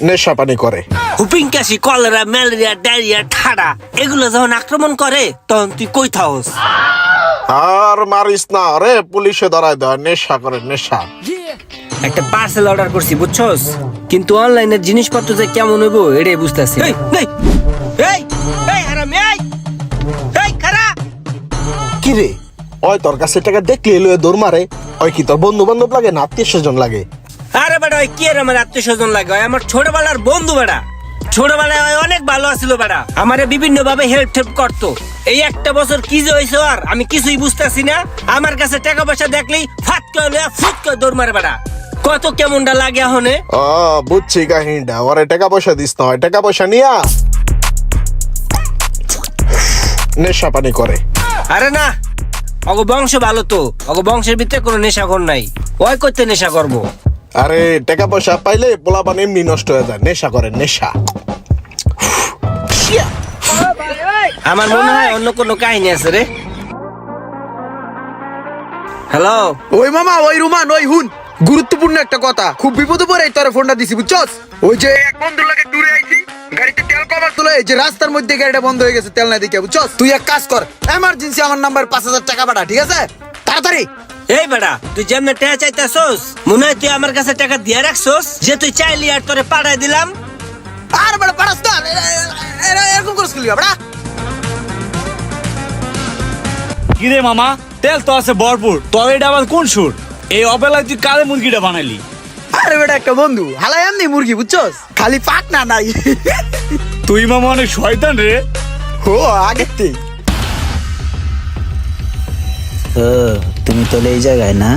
নেশা পানি করে। হুপিং কাশি, কলেরা, ম্যালেরিয়া, ডায়রিয়া, ঠাডা এগুলো যখন আক্রমণ করে তখন তুই কই থাকস? আর মারিস না রে, পুলিশে ধরায় দেয়। নেশা করে, নেশা। একটা পার্সেল অর্ডার করছি বুঝছস, কিন্তু অনলাইনের জিনিসপত্র যে কেমন হইব এটাই বুঝতেছি। এই এই এই এই হারামি, এই খারা কি রে, ওই তোর কাছে টাকা দেখলে লয়ে দৌড় মারে? ওই কি তোর বন্ধু বান্ধব লাগে না আত্মীয় স্বজন লাগে? আরে বেটা, ওই কি আর আমার আত্মীয় স্বজন লাগে, ওই আমার ছোটবেলার বন্ধু বেটা। ছোটবেলায় ওই অনেক ভালো আছিল বেটা, আমারে বিভিন্ন ভাবে হেল্প করতো। এই একটা বছর কি যে হয়েছে আর আমি কিছুই বুঝতেছি না। আমার কাছে টাকা পয়সা দেখলেই ফাট করে ফুট করে দৌড় মারে বেটা। কত কেমনটা লাগে এখন? ও বুঝছি কাহিনীটা। ওরে টাকা পয়সা দিস না, ওই টাকা পয়সা নিয়া নেশা পানি করে। আরে না, অগ বংশ ভালো তো, অগ বংশের ভিতরে কোনো নেশাখোর নাই। ওই করতে নেশা করবো? আরে টাকা পয়সা পাইলে পোলাপান এমনি নষ্ট হয়ে যায়। নেশা করে, নেশা। আমার মনে হয় অন্য কোনো কাহিনী আছে রে। হ্যালো ওই মামা, ওই রুমান, ওই হুন, গুরুত্বপূর্ণ একটা কথা। খুব বিপদে পড়ে তোরে ফোনটা দিছি বুঝছস। ওই যে এক বন্ধুর লাগে দূরে আইছি, গাড়িতে তেল কমার তোলে, এই যে রাস্তার মধ্যে গাড়িটা বন্ধ হয়ে গেছে তেল না দিকে বুঝছস। তুই এক কাজ কর, এমার্জেন্সি আমার নাম্বার 5000 টাকা পাঠা, ঠিক আছে? তাড়াতাড়ি। এই বেটা, তুই যেমন টাকা চাইতেছস মনে হয় তুই আমার কাছে টাকা দিয়ে রাখছস যে তুই চাইলি আর তোরে পাঠাই দিলাম। আর বড় পারাস না, এরকম করছিস কি বড়া? কিরে মামা, তেল তো আছে ভরপুর, তবে এটা আবার কোন সুর? এই অবেলায় তুই কালে মুরগিটা বানাইলি? আরে বেটা, একটা বন্ধু হালাই এমনি মুরগি বুঝছস, খালি পাক না নাই। তুই মামা অনেক শয়তান রে। ও আগেতে ও তুমি তো এই জায়গায় না?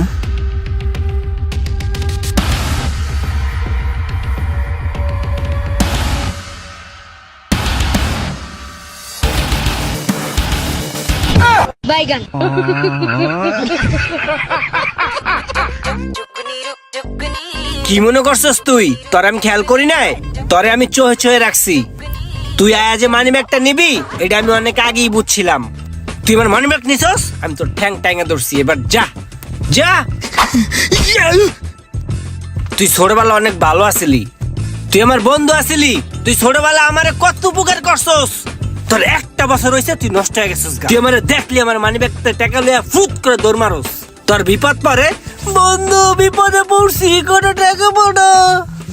বাইগান। কি মনে করছস তুই? তোর আমি খেয়াল করি নাই? তোরে আমি চোহে চোহে রাখছি। তুই আয়া যে মানি ব্যাগটা নিবি এটা আমি অনেক আগেই বুঝছিলাম। তুই আমার মানি ব্যাগ নিছস, আমি তোর ঠ্যাং ট্যাঙে ধরছি। এবার যা যা। তুই ছোটবেলা অনেক ভালো আছিলি, তুই আমার বন্ধু আছিলি। তুই ছোটবেলা আমারে কত উপকার করছস। তোর একটা বছর হয়েছে তুই নষ্ট হয়ে গেছিস। তুই আমারে দেখলি আমার মানি ব্যাগতে টাকা লইয়া ফুট করে দৌড় মারস। তোর বিপদ পরে, বন্ধু বিপদে পড়ছি, কোনো টাকা পাবো।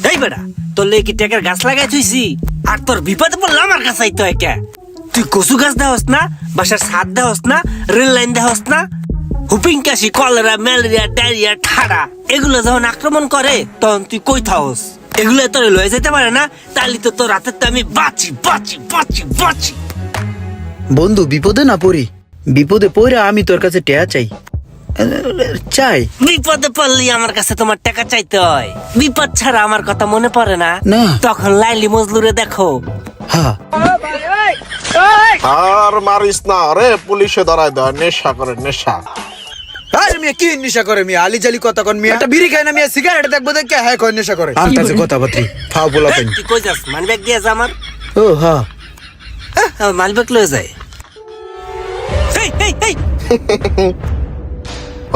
এই বেটা, তোর লেগে কি টাকার গাছ লাগাই থুইছি? আর তোর বিপদে পড়লে আমার কাছে আইতো একা। তুই কচু গাছ দেহস না, বাসার ছাদ দেহস না, রেল লাইন দেহস না। হুপিং কাশি, কলেরা, ম্যালেরিয়া, ডায়রিয়া, ঠাডা এগুলো যখন আক্রমণ করে তখন তুই কই থাকস? এগুলো তোর লয়ে যেতে পারে না, তাহলে তো তোর রাতে আমি বাঁচি বাঁচি বাঁচি বাঁচি। বন্ধু বিপদে না পড়ি, বিপদে পড়ে আমি তোর কাছে টেয়া চাই। বিপদে পড়লি আমার কাছে তোমার টাকা চাইতে হয়? বিপদ ছাড়া আমার কথা মনে পড়ে না? না। তখন লাইলি মজলুরে দেখো। হ্যাঁ আর মারিস না রে, পুলিশে ধরায় দেয়। নেশা করে, নেশা। আরে মিয়া কি নেশা করে মিয়া? আলি জালি কথা কন মিয়া। একটা বিড়ি খায় না মিয়া, সিগারেট দেখবো দেখে হ্যাঁ কয় নেশা করে। আন্তাজে কথা বাত্রি ফাও বলা পেন। তুই কই যাস? মানিব্যাগ দিয়ে যা আমার। ও হ্যাঁ মানিব্যাগ লয়ে যায়। এই এই এই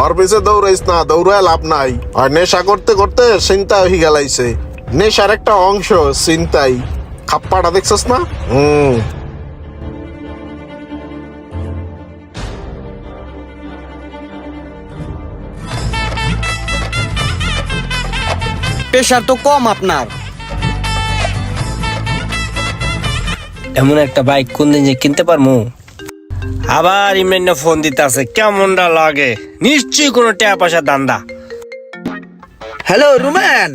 আর পিছে দৌড়াইস না, দৌড়ায় লাভ নাই। আর নেশা করতে করতে চিন্তা হয়ে গেলাইছে। নেশার একটা অংশ চিন্তাই। খাপ্পাটা দেখছস না? প্রেশার তো কম আপনার। এমন একটা বাইক কোন দিন যে কিনতে পারমু? আবার ইমরান ফোন দিতে আছে, কেমনটা লাগে? নিশ্চয়ই কোনো টাকা পয়সা দান্দা। হ্যালো রুমান,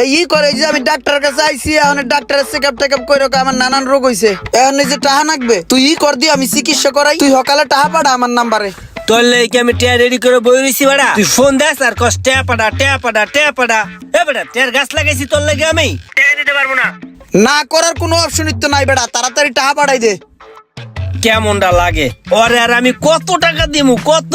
এই করে যে আমি ডাক্তারের কাছে আইছি, এখন ডাক্তারের চেকআপ টেকআপ করে আমার নানান রোগ হইছে। এখন যে টাহা নাকবে, তুই কর দি আমি চিকিৎসা করাই। তুই সকালে টাহা পাঠা আমার নাম্বারে। তোর লেগে আমি টিয়া রেডি করে বই রইছি বেড়া। তুই ফোন দেস আর কস টিয়া পাড়া টিয়া পাড়া টিয়া পাড়া। এ বেড়া, টিয়ার গাছ লাগাইছি তোর লেগে, আমি টিয়া দিতে পারবো না। না করার কোনো অপশন তো নাই বেড়া, তাড়াতাড়ি টাহা পাঠাই দে। কেমনটা লাগে? ওরে আর আমি কত টাকা দিমু? কত?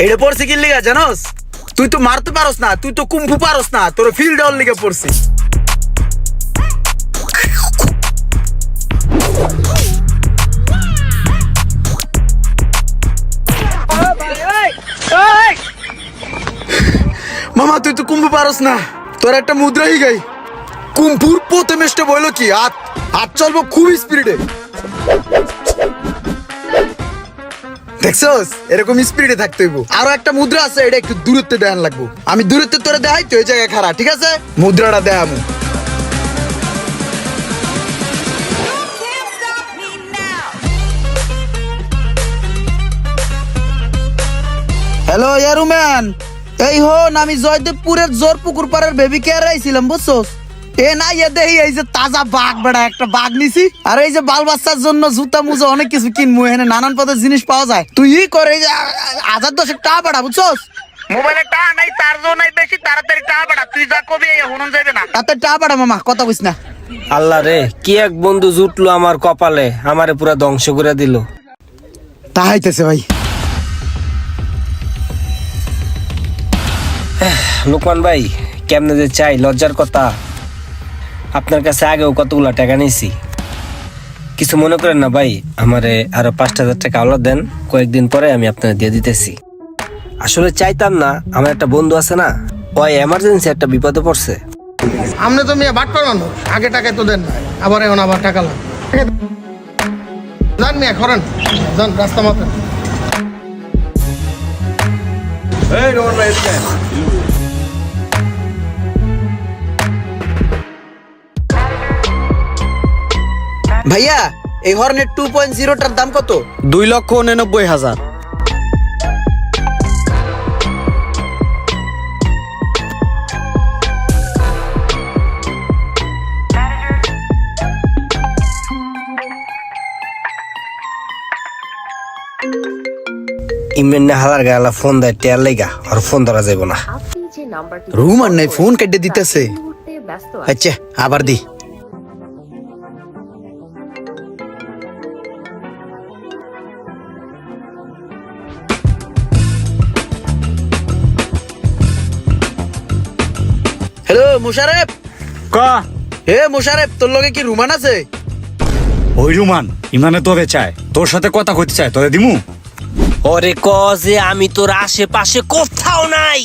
এটা পড়ছে কি লিগা জানোস? তুই তো মারতে পারস না, তুই তো কুম্ফু পারস না, তোর ফিল্ড অল লিগে পড়ছে। কুম্ভু পারস না, তোর একটা মুদ্রা গাই। কুম্ভুর প্রথম স্টেপ হইলো কি, হাত হাত চলবো খুব স্পিডে। দেখছস, এরকম স্পিডে থাকতে হইব। আরো একটা মুদ্রা আছে, এটা একটু দূরত্বে দেখান লাগবো। আমি দূরত্বে তোরে দেখাই, তুই ওই জায়গায় খাড়া, ঠিক আছে? মুদ্রাটা দেখামু। হ্যালো ইয়ারুম্যান, এই হন আমি জয়দেবপুরের জোরপুকুর পাড়ের বেবি কেয়ার আইছিলাম, বুঝছস? এ না ইয়ে দেহি এই যে তাজা বাঘ, বেড়া একটা বাঘ নিছি। আর এই যে বাল বাচ্চার জন্য জুতা মুজা অনেক কিছু কিনবো, এখানে নানান পদের জিনিস পাওয়া যায়। তুই ই করে এই যে 1010 টাকা বাড়া, বুঝছস? মোবাইলে টাকা নাই, চার্জও নাই বেশি, তাড়াতাড়ি টাকা বাড়া। তুই যা কবি হনন যাবে না, তাতে টাকা বাড়া মামা, কথা কইস না। আল্লাহ রে, কি এক বন্ধু জুটলো আমার কপালে, আমারে পুরা ধ্বংস করে দিল। তাহাইতেছে ভাই। লোকমান ভাই, কেমনে যে চাই, লজ্জার কথা। আপনার কাছে আগেও কতগুলা টাকা নিয়েছি, কিছু মনে করেন না ভাই। আমারে আরো 5000 টাকা আলো দেন, কয়েকদিন পরে আমি আপনার দিয়ে দিতেছি। আসলে চাইতাম না, আমার একটা বন্ধু আছে না, ওই এমার্জেন্সি একটা বিপদে পড়ছে। আমনে তো মিয়া বাট পার মানুষ, আগে টাকা তো দেন না, আবার এখন আবার টাকা লাগ। যান মিয়া, করেন যান, রাস্তা মাথা। ভাইয়া, এই হর্নেট 2.0টার দাম কত? 2,89,000। ইমরান না হালার গালা ফোন দেয় টেয়ার লেগা, আর ফোন ধরা যাইব না। রুমান নাই, ফোন কেটে দিতেছে। আচ্ছা, আবার দি। হ্যালো মুশারেফ। ক মুশারেফ, তোর লগে কি রুমান আছে? ওই রুমান ইমানে তোরে চায়, তোর সাথে কথা কইতে চায়, তোরে দিমু। ওরে ক যে আমি তোর আশেপাশে কোথাও নাই।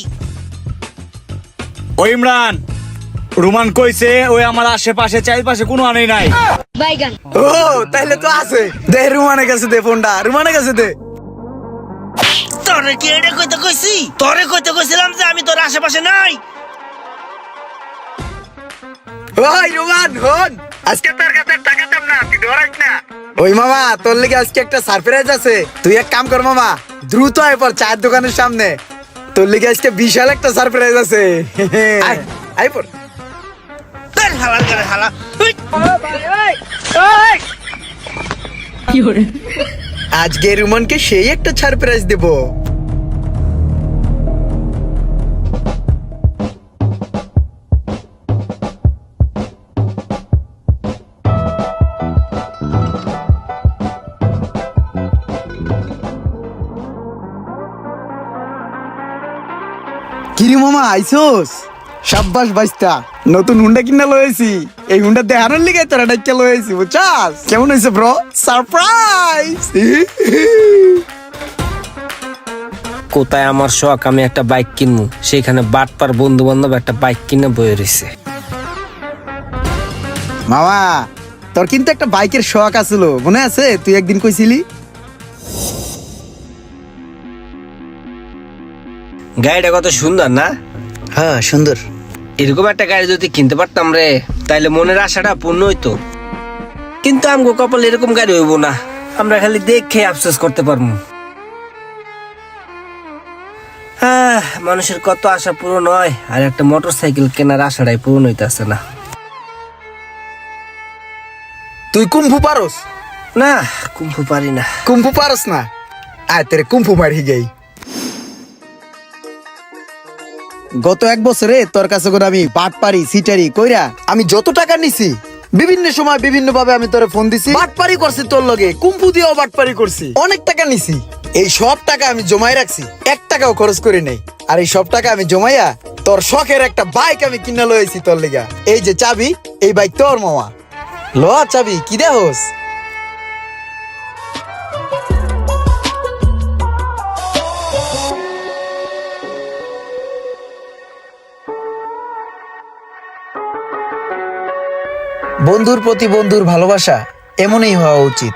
ওই ইমরান, রুমান কইছে ওই আমার আশেপাশে চারপাশে কোনো আনেই নাই। ও তাইলে তো আছে, দে রুমানের কাছে দে ফোনটা, রুমানের কাছে দে। তোরে কি এটা কইতে কইছি? তোরে কইতে কইছিলাম যে আমি তোর আশেপাশে নাই। ওই রুমান হন, আজকে তোর কাছে টাকা দাম না, তুই ডরাইস না। ওই মামা, তোর লাগি আজকে একটা সারপ্রাইজ আছে। তুই এক কাম কর মামা, দ্রুত আয় পর চায়ের দোকানের সামনে। তোর লাগি আজকে বিশাল একটা সারপ্রাইজ আছে। আয় আয় পর। তোর হালার গালে হালা। আজকে রুমানকে সেই একটা সারপ্রাইজ দেব। কিরে মামা, আইসোস? সাব্বাস বাইস্তা, নতুন হুন্ডা কিনা লয়েছি। এই হুন্ডা দেখানোর লিগে তোরা ডাইকা লয়েছি, বুঝছাস? কেমন হয়েছে ব্রো? সারপ্রাইজ। কোথায় আমার শখ, আমি একটা বাইক কিনবো, সেইখানে বাটপার বন্ধু বান্ধব একটা বাইক কিনে বয়ে রয়েছে। মামা, তোর কিন্তু একটা বাইকের শখ আছিল, মনে আছে? তুই একদিন কইছিলি। গাড়িটা কত সুন্দর না? হ্যাঁ সুন্দর। এরকম একটা গাড়ি যদি কিনতে পারতাম রে, তাইলে মনের আশাটা পূর্ণ হইতো। কিন্তু আমগো কপালে এরকম গাড়ি হইব না, আমরা খালি দেখে আফসোস করতে পারবো। মানুষের কত আশা পূরণ হয়, আর একটা মোটরসাইকেল কেনার আশাটাই পূরণ হইতেছে না। তুই কুম্ফু পারস না, কুম্ফু পারি না। কুম্ফু পারস না? আয় তেরে কুম্ফু মারি গেই। গত 1 বছরে তোর কাছে করে আমি বাটপারি সিটারি কইরা আমি যত টাকা নিছি, বিভিন্ন সময় বিভিন্ন ভাবে আমি তোরে ফোন দিছি, বাটপারি করছি তোর লগে, কুম্ফু দিয়েও বাটপারি করছি, অনেক টাকা নিছি। এই সব টাকা আমি জমাই রাখছি, 1 টাকাও খরচ করি নাই। আর এই সব টাকা আমি জমাইয়া তোর শখের একটা বাইক আমি কিনা লয়েছি তোর লেগা। এই যে চাবি, এই বাইক তোর মামা। ল চাবি, কি দেহস? বন্ধুর প্রতি বন্ধুর ভালোবাসা এমনই হওয়া উচিত।